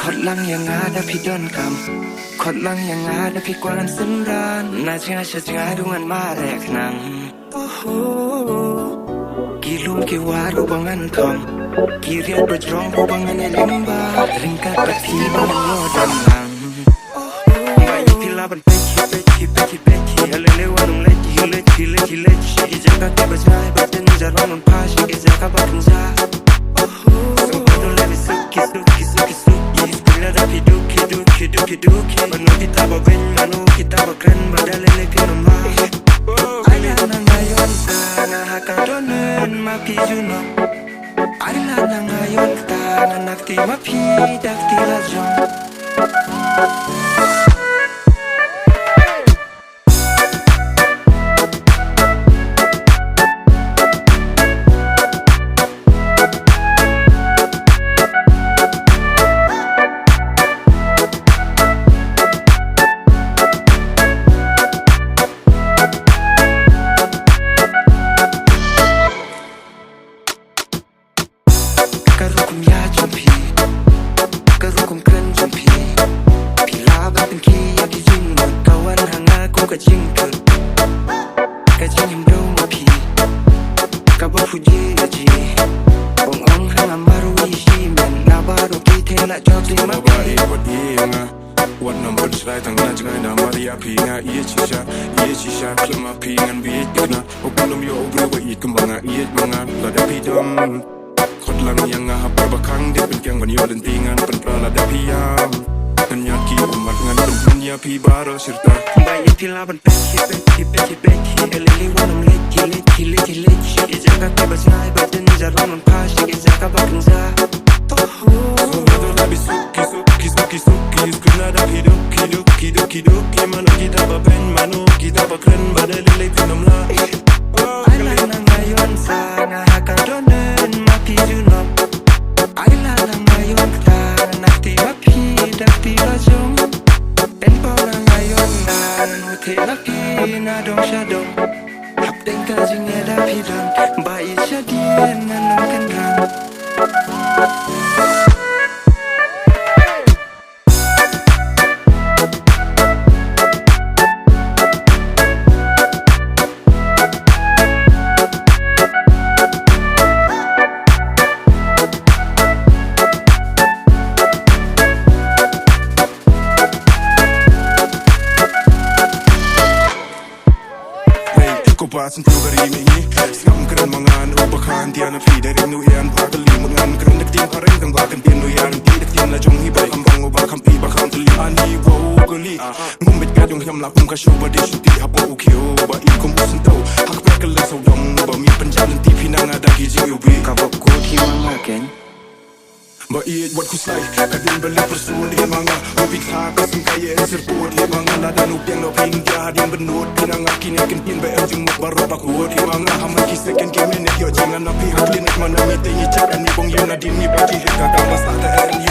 Khot lang yang ada pi don kam Khot lang yang ada pi kwan sendan Na jinga sha jinga dungan ma rek nang Kilum ki waru bangan thom Kiriat berjrong po bangan elimba Ringkat pati bangan lodan lang Bayi pilaban peki Alele wanung lechi Ijaka tiba jai batin jarwanun pashi Ijaka bakun jai Sumpah levi suki Spila dapi duki Manu kita baben, manu kita bakren Badalele pinumba Ayah nangayon sa Ngahakadonen mapi juno Ayah nangayon ta Nanakti mapi dakti lajong Karukum ya jumpi Karukum keren jumpi Pila batin ki ya di jingut Kawan hang aku ka jingkyr Ka jingim do mapi Ka ba fuji gaji Bong ong hang amaru ishi men Na baru ki tela jog di mapi Babae wat nga Wat number srai tang na jangai na maria pi nga Iye chisha Klima pi ngan biit kena Okulum yo obro wa it kumbanga Iye mga lada pi dom Khot lang yang nga hapar bakang Dia penkyang banyo dan tingan Penpala da piyam Kanya ki umat ngan Penpunya pi baro sirta Bayi pilaban peki Elili wanung lechi Ijaka tiba jai batin jarwanun pashi Ijaka bakun jai Sumpah labi suki Skuna da pi duki Manu kita baben, manu kita bakren Badalele pinumla Ayla nangayon sa Ngahakadonen mapi juno Ayla nangayon ta Nanakti mapi dakti lajong Tenpo nangayon na Nuti napi nadong syadong Hapdeng kajing eda pidon Bayi syadien nanong kenrang Basin tugari mingi Skam keren mangan ubakan Diana fi dari nuyan Pakali mangan keren dak tim pareng Tang bakan pin nuyan Di dak tim la jong hibai Ambang ubakam pi bakam tuli Ani wow gali Ngumbit gadong hiam lakum ka show Badi shuti hapo ukyo Ba ikum pusin tau Hak perkel la saudong Ba mi penjalan tipi nanga dagi jing ubi Kabak ko ti mga ken Ba iit wat kuslay Kadin balik persun di mga Ubik ha kasing kaya serpot di mga Ladanuk yang no pingga Din benut pinanga kinakin pin ba em jing makbaro bakut di mga Haman kisekan kemenek yo jangan napi haklin Mana mite ni cak ni bong yun na din ni bagi heka Kang basta da en